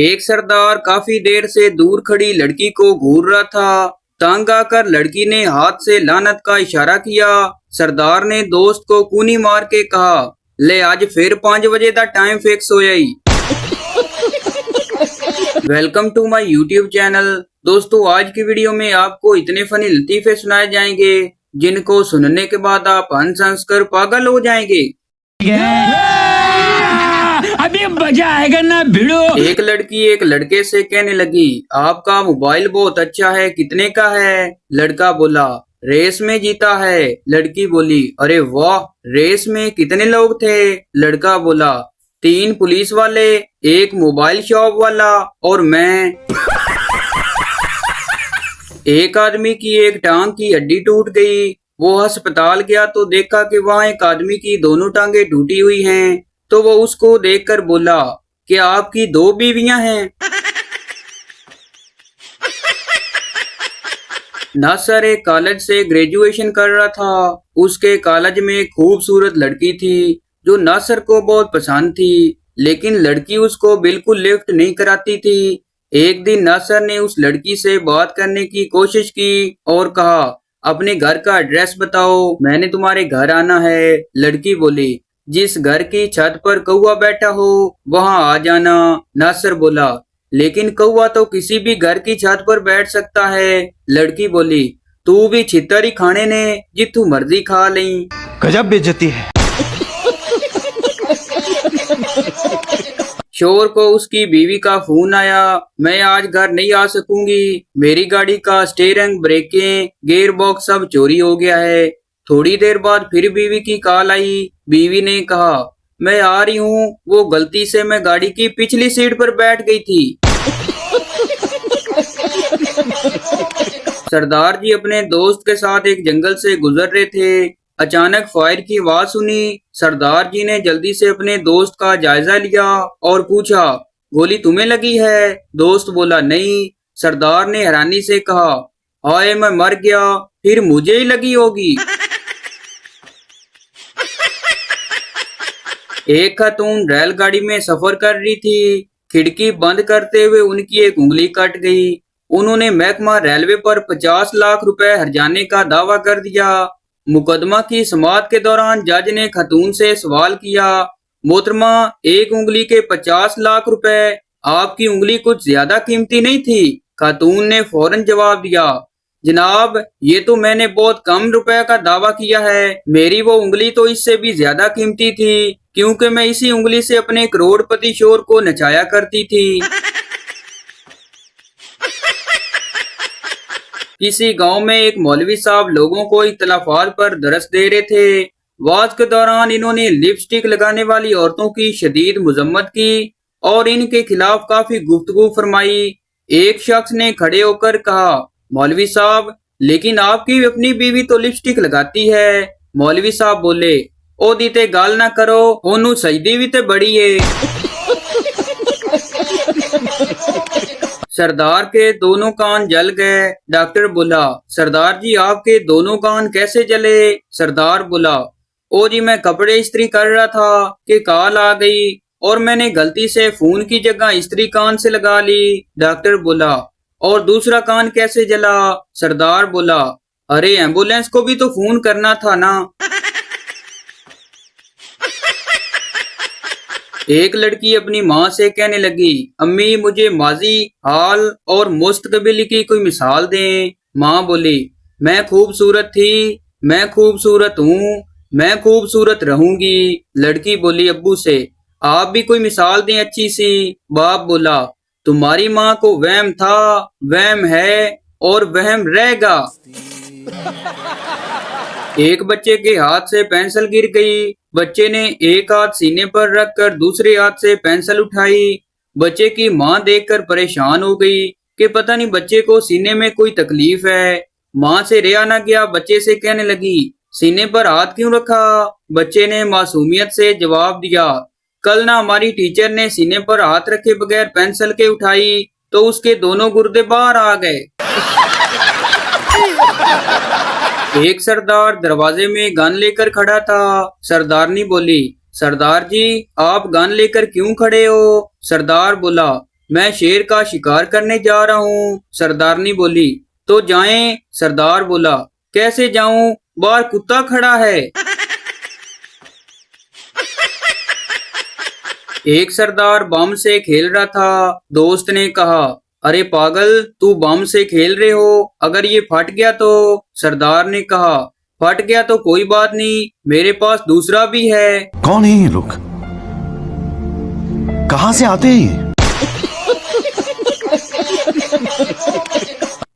एक सरदार काफी देर से दूर खड़ी लड़की को घूर रहा था। तंग आकर लड़की ने हाथ से लानत का इशारा किया। सरदार ने दोस्त को कूनी मार के कहा, ले आज फिर 5 बजे का टाइम फिक्स हो जाई। Welcome to my YouTube channel. दोस्तों, आज की वीडियो में आपको इतने फनी लतीफे सुनाए जाएंगे जिनको सुनने के बाद आप हंस हंस कर पागल हो जाएंगे। अभी मजा आएगा ना भिड़ो। एक लड़की एक लड़के से कहने लगी, आपका मोबाइल बहुत अच्छा है, कितने का है? लड़का बोला, रेस में जीता है। लड़की बोली, अरे वाह, रेस में कितने लोग थे? लड़का बोला, 3 पुलिस वाले, 1 मोबाइल शॉप वाला और मैं। एक आदमी की एक टांग की हड्डी टूट गई। वो अस्पताल गया तो देखा कि वहाँ एक आदमी की दोनों टांगे टूटी हुई हैं। तो वो उसको देखकर बोला, क्या आपकी 2 बीवियां हैं? नासर एक कॉलेज से ग्रेजुएशन कर रहा था। उसके कॉलेज में एक खूबसूरत लड़की थी जो नासर को बहुत पसंद थी, लेकिन लड़की उसको बिल्कुल लिफ्ट नहीं कराती थी। एक दिन नासर ने उस लड़की से बात करने की कोशिश की और कहा, अपने घर का एड्रेस बताओ, मैंने तुम्हारे घर आना है। लड़की बोली, जिस घर की छत पर कौवा बैठा हो वहाँ आ जाना। नासर बोला, लेकिन कौवा तो किसी भी घर की छत पर बैठ सकता है। लड़की बोली, तू भी छितर ही खाने ने, जितू मर्जी खा लई। गजब बेइज्जती है। शोर को उसकी बीवी का फोन आया, मैं आज घर नहीं आ सकूंगी, मेरी गाड़ी का स्टीयरिंग, ब्रेकें, गियर बॉक्स सब चोरी हो गया है। थोड़ी देर बाद फिर बीवी की कॉल आई। बीवी ने कहा, मैं आ रही हूँ, वो गलती से मैं गाड़ी की पिछली सीट पर बैठ गई थी। सरदार जी अपने दोस्त के साथ एक जंगल से गुजर रहे थे। अचानक फायर की आवाज सुनी। सरदार जी ने जल्दी से अपने दोस्त का जायजा लिया और पूछा, गोली तुम्हें लगी है? दोस्त बोला, नहीं। सरदार ने हैरानी से कहा, हाय, मैं मर गया, फिर मुझे ही लगी होगी। एक खातून रेलगाड़ी में सफर कर रही थी। खिड़की बंद करते हुए उनकी एक उंगली कट गई। उन्होंने महकमा रेलवे पर 50 लाख रुपए हर्जाने का दावा कर दिया। मुकदमा की समाअत के दौरान जज ने खातून से सवाल किया, मोहतरमा, एक उंगली के 50 लाख रुपए, आपकी उंगली कुछ ज्यादा कीमती नहीं थी? खातून ने फौरन जवाब दिया, जनाब, ये तो मैंने बहुत कम रुपए का दावा किया है, मेरी वो उंगली तो इससे भी ज्यादा कीमती थी, क्योंकि मैं इसी उंगली से अपने करोड़पति शोर को नचाया करती थी। किसी गांव में एक मौलवी साहब लोगों को इख्तिलाफात पर दरस दे रहे थे। वाज के दौरान इन्होंने लिपस्टिक लगाने वाली औरतों की शदीद मजम्मत की और इनके खिलाफ काफी गुफ्तगू फरमाई। एक शख्स ने खड़े होकर कहा, मौलवी साहब, लेकिन आपकी अपनी बीवी तो लिपस्टिक लगाती है। मौलवी साहब बोले, ओ दी ते गाल ना करो, ओनू सजदी भी ते बड़ी है। सरदार के दोनों कान जल गए। डॉक्टर बोला, सरदार जी, आपके दोनों कान कैसे जले? सरदार बोला, ओ जी, मैं कपड़े इस्त्री कर रहा था कि कॉल आ गई और मैंने गलती से फोन की जगह इस्त्री कान से लगा ली। डॉक्टर बोला, और दूसरा कान कैसे जला? सरदार बोला, अरे एम्बुलेंस को भी तो फोन करना था ना। एक लड़की अपनी माँ से कहने लगी, अम्मी, मुझे माजी, हाल और मुस्तकबिल की कोई मिसाल दें। माँ बोली, मैं खूबसूरत थी, मैं खूबसूरत हूँ, मैं खूबसूरत रहूंगी। लड़की बोली अब्बू से, आप भी कोई मिसाल दें अच्छी सी। बाप बोला, तुम्हारी माँ को वहम था, वहम है और वहम रहेगा। एक बच्चे के हाथ से पेंसिल गिर गई। बच्चे ने एक हाथ सीने पर रखकर दूसरे हाथ से पेंसिल उठाई। बच्चे की माँ देखकर परेशान हो गई कि पता नहीं बच्चे को सीने में कोई तकलीफ है। माँ से रिया ना गया, बच्चे से कहने लगी, सीने पर हाथ क्यों रखा? बच्चे ने मासूमियत से जवाब दिया, कल ना हमारी टीचर ने सीने पर हाथ रखे बगैर पेंसिल के उठाई तो उसके दोनों गुर्दे बाहर आ गए। एक सरदार दरवाजे में गन लेकर खड़ा था। सरदारनी बोली, सरदार जी, आप गन लेकर क्यों खड़े हो? सरदार बोला, मैं शेर का शिकार करने जा रहा हूँ। सरदारनी बोली। तो जाएं। सरदार बोला। कैसे जाऊं? बाहर कुत्ता खड़ा है। एक सरदार बम से खेल रहा था। दोस्त ने कहा, अरे पागल, तू बम से खेल रहे हो, अगर ये फट गया तो? सरदार ने कहा, फट गया तो कोई बात नहीं, मेरे पास दूसरा भी है। कौन है ये लोग? कहां से आते हैं ये?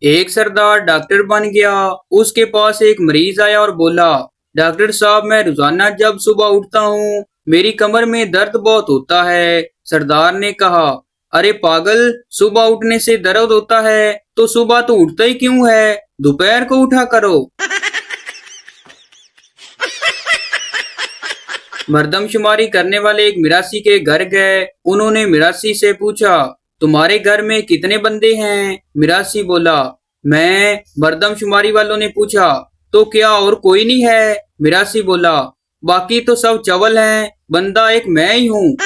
एक सरदार डॉक्टर बन गया। उसके पास एक मरीज आया और बोला, डॉक्टर साहब, मैं रोजाना जब सुबह उठता हूँ मेरी कमर में दर्द बहुत होता है। सरदार ने कहा, अरे पागल, सुबह उठने से दर्द होता है तो सुबह तो उठता ही क्यों है, दोपहर को उठा करो। मर्दमशुमारी करने वाले एक मिरासी के घर गए। उन्होंने मिरासी से पूछा, तुम्हारे घर में कितने बंदे हैं? मिरासी बोला, मैं। मर्दमशुमारी वालों ने पूछा, तो क्या और कोई नहीं है? मिरासी बोला, बाकी तो सब चवल हैं, बंदा एक मैं ही हूँ।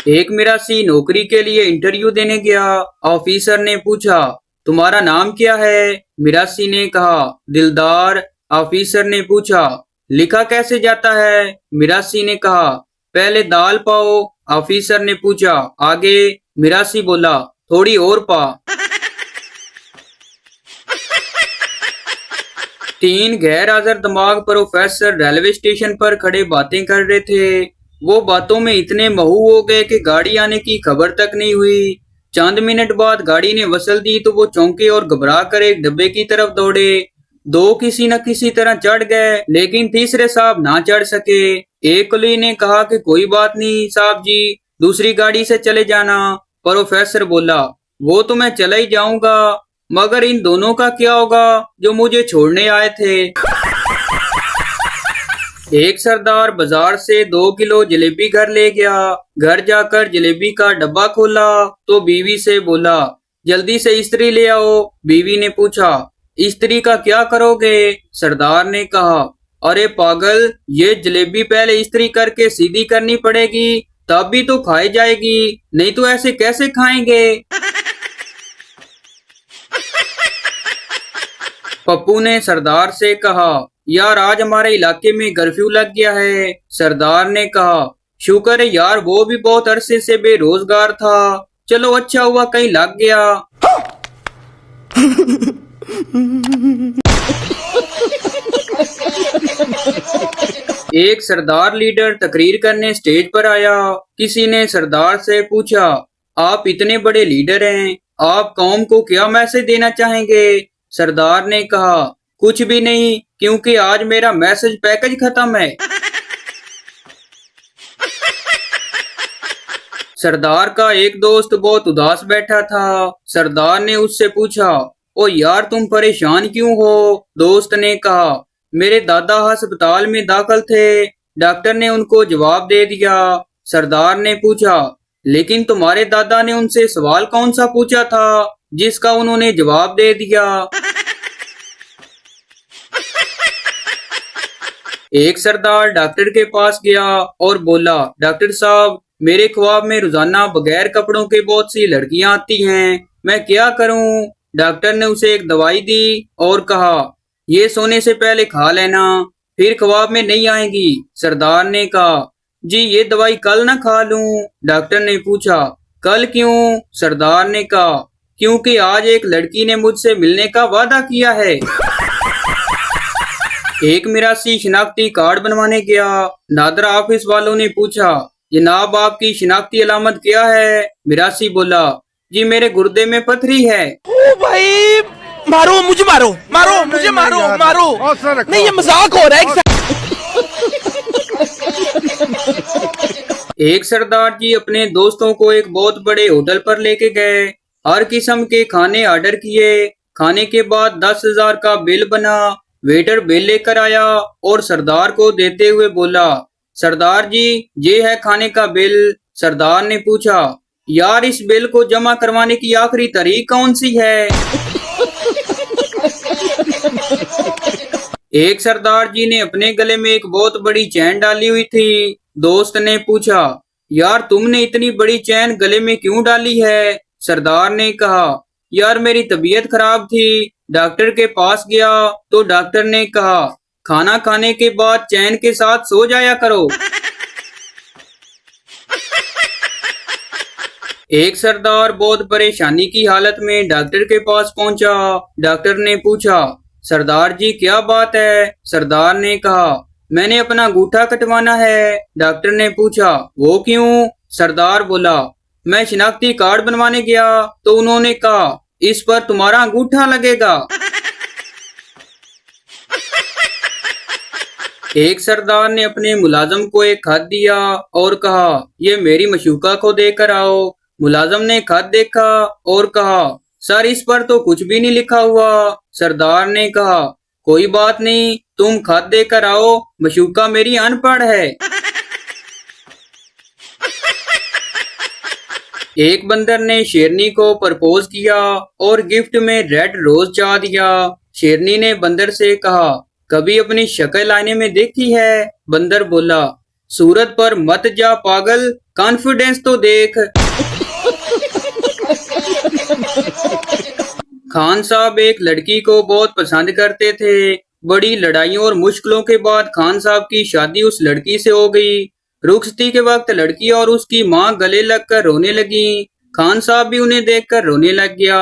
एक मिरासी नौकरी के लिए इंटरव्यू देने गया। ऑफिसर ने पूछा, तुम्हारा नाम क्या है? मिरासी ने कहा, दिलदार। ऑफिसर ने पूछा, लिखा कैसे जाता है? मिरासी ने कहा, पहले दाल पाओ। ऑफिसर ने पूछा, आगे? मिरासी बोला, थोड़ी और पा। तीन गैर हाजिर दिमाग प्रोफेसर रेलवे स्टेशन पर खड़े बातें कर रहे थे। वो बातों में इतने महू हो गए कि गाड़ी आने की खबर तक नहीं हुई। चंद मिनट बाद गाड़ी ने वसल दी तो वो चौंके और घबरा कर एक डब्बे की तरफ दौड़े। दो किसी न किसी तरह चढ़ गए, लेकिन तीसरे साहब ना चढ़ सके। एक कुली ने कहा कि कोई बात नहीं साहब जी, दूसरी गाड़ी से चले जाना। प्रोफेसर बोला, वो तो मैं चला ही जाऊंगा, मगर इन दोनों का क्या होगा जो मुझे छोड़ने आए थे? एक सरदार बाजार से 2 किलो जलेबी घर ले गया। घर जाकर जलेबी का डब्बा खोला तो बीवी से बोला, जल्दी से इस्त्री ले आओ। बीवी ने पूछा, इस्त्री का क्या करोगे? सरदार ने कहा, अरे पागल, ये जलेबी पहले इस्त्री करके सीधी करनी पड़ेगी, तब भी तो खाई जाएगी, नहीं तो ऐसे कैसे खाएंगे? पप्पू ने सरदार से कहा, यार आज हमारे इलाके में कर्फ्यू लग गया है। सरदार ने कहा, शुक्र है यार, वो भी बहुत अरसे से बेरोजगार था, चलो अच्छा हुआ कहीं लग गया। एक सरदार लीडर तकरीर करने स्टेज पर आया। किसी ने सरदार से पूछा, आप इतने बड़े लीडर हैं, आप कौम को क्या मैसेज देना चाहेंगे? सरदार ने कहा, कुछ भी नहीं, क्योंकि आज मेरा मैसेज पैकेज खत्म है। सरदार का एक दोस्त बहुत उदास बैठा था। सरदार ने उससे पूछा, ओ यार, तुम परेशान क्यों हो? दोस्त ने कहा, मेरे दादा अस्पताल में दाखिल थे, डॉक्टर ने उनको जवाब दे दिया। सरदार ने पूछा, लेकिन तुम्हारे दादा ने उनसे सवाल कौन सा पूछा था जिसका उन्होंने जवाब दे दिया? एक सरदार डॉक्टर के पास गया और बोला, डॉक्टर साहब, मेरे ख्वाब में रोजाना बगैर कपड़ों के बहुत सी लड़कियां आती हैं, मैं क्या करूं? डॉक्टर ने उसे एक दवाई दी और कहा, ये सोने से पहले खा लेना, फिर ख्वाब में नहीं आएंगी। सरदार ने कहा, जी ये दवाई कल ना खा लूं? डॉक्टर ने पूछा, कल क्यों? सरदार ने कहा, क्योंकि आज एक लड़की ने मुझसे मिलने का वादा किया है। एक मिरासी शिनाख्ती कार्ड बनवाने गया। नादरा ऑफिस वालों ने पूछा, जनाब आपकी शिनाख्ती अलामत क्या है? मिरासी बोला, जी मेरे गुर्दे में पथरी है। ओ भाई, मारो मुझे, मारो मारो मुझे, मारो मारो, नहीं ये मजाक हो रहा है। एक सरदार जी अपने दोस्तों को एक बहुत बड़े होटल पर लेके गए। हर किस्म के खाने ऑर्डर किए। खाने के बाद 10,000 का बिल बना। वेटर बिल लेकर आया और सरदार को देते हुए बोला, सरदार जी ये है खाने का बिल। सरदार ने पूछा, यार इस बिल को जमा करवाने की आखिरी तारीख कौन सी है? एक सरदार जी ने अपने गले में एक बहुत बड़ी चैन डाली हुई थी। दोस्त ने पूछा, यार तुमने इतनी बड़ी चैन गले में क्यों डाली है? सरदार ने कहा, यार मेरी तबीयत खराब थी, डॉक्टर के पास गया तो डॉक्टर ने कहा खाना खाने के बाद चैन के साथ सो जाया करो। एक सरदार बहुत परेशानी की हालत में डॉक्टर के पास पहुंचा। डॉक्टर ने पूछा, सरदार जी क्या बात है? सरदार ने कहा, मैंने अपना अंगूठा कटवाना है। डॉक्टर ने पूछा, वो क्यों? सरदार बोला, मैं शिनाख्ती कार्ड बनवाने गया तो उन्होंने कहा इस पर तुम्हारा अंगूठा लगेगा। एक सरदार ने अपने मुलाजम को एक खत दिया और कहा, ये मेरी मशूका को देकर आओ। मुलाजम ने खत देखा और कहा, सर इस पर तो कुछ भी नहीं लिखा हुआ। सरदार ने कहा, कोई बात नहीं, तुम खत देकर आओ, मशूका मेरी अनपढ़ है। एक बंदर ने शेरनी को प्रपोज किया और गिफ्ट में रेड रोज चाह दिया। शेरनी ने बंदर से कहा, कभी अपनी शक्ल आईने में देखी है? बंदर बोला, सूरत पर मत जा पागल, कॉन्फिडेंस तो देख। खान साहब एक लड़की को बहुत पसंद करते थे। बड़ी लड़ाइयों और मुश्किलों के बाद खान साहब की शादी उस लड़की से हो गई। रुखसती के वक्त लड़की और उसकी माँ गले लगकर रोने लगी। खान साहब भी उन्हें देखकर रोने लग गया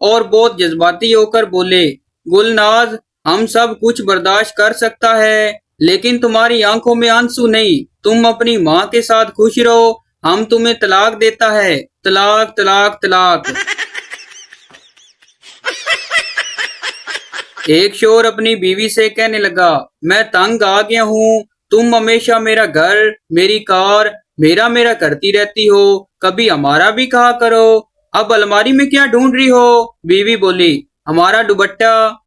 और बहुत जज्बाती होकर बोले, गुलनाज हम सब कुछ बर्दाश्त कर सकता है, लेकिन तुम्हारी आंखों में आंसू नहीं। तुम अपनी माँ के साथ खुश रहो, हम तुम्हें तलाक देता है। तलाक तलाक तलाक। एक शोर अपनी बीवी से कहने लगा, मैं तंग आ गया हूँ, तुम हमेशा मेरा घर, मेरी कार, मेरा मेरा करती रहती हो, कभी हमारा भी कहा करो। अब अलमारी में क्या ढूंढ रही हो? बीवी बोली, हमारा दुपट्टा।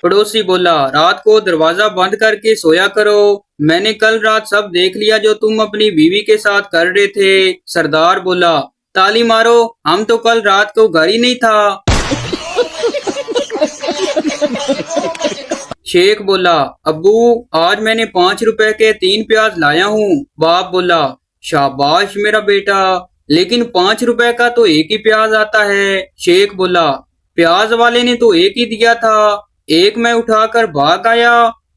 पड़ोसी बोला, रात को दरवाजा बंद करके सोया करो, मैंने कल रात सब देख लिया जो तुम अपनी बीवी के साथ कर रहे थे। सरदार बोला, ताली मारो, हम तो कल रात को घर ही नहीं था। शेख बोला, अब्बू आज मैंने 5 रुपए के 3 प्याज लाया हूँ। बाप बोला, शाबाश मेरा बेटा, लेकिन 5 रुपए का तो एक ही प्याज आता है। शेख बोला, प्याज वाले ने तो एक ही दिया था, एक मैं उठाकर भाग आया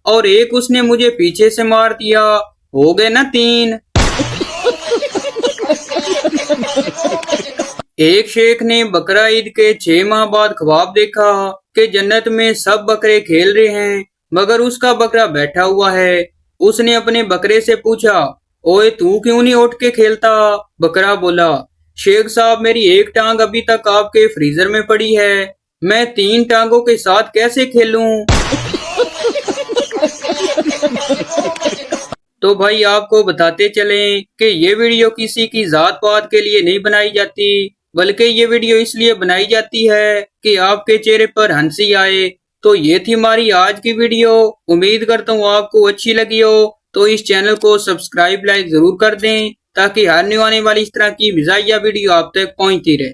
और एक उसने मुझे पीछे से मार दिया, हो गए ना 3। एक शेख ने बकरा ईद के 6 माह बाद ख्वाब देखा कि जन्नत में सब बकरे खेल रहे हैं मगर उसका बकरा बैठा हुआ है। उसने अपने बकरे से पूछा, ओए तू क्यों नहीं उठ के खेलता? बकरा बोला, शेख साहब मेरी एक टांग अभी तक आपके फ्रीजर में पड़ी है, मैं 3 टांगों के साथ कैसे खेलूं? तो भाई आपको बताते चलें कि ये वीडियो किसी की जात पात के लिए नहीं बनाई जाती, बल्कि ये वीडियो इसलिए बनाई जाती है कि आपके चेहरे पर हंसी आए। तो ये थी हमारी आज की वीडियो। उम्मीद करता हूँ आपको अच्छी लगी हो। तो इस चैनल को सब्सक्राइब लाइक जरूर कर दें ताकि हर न्यू आने वाली इस तरह की मज़ाहिया वीडियो आप तक पहुँचती रहे।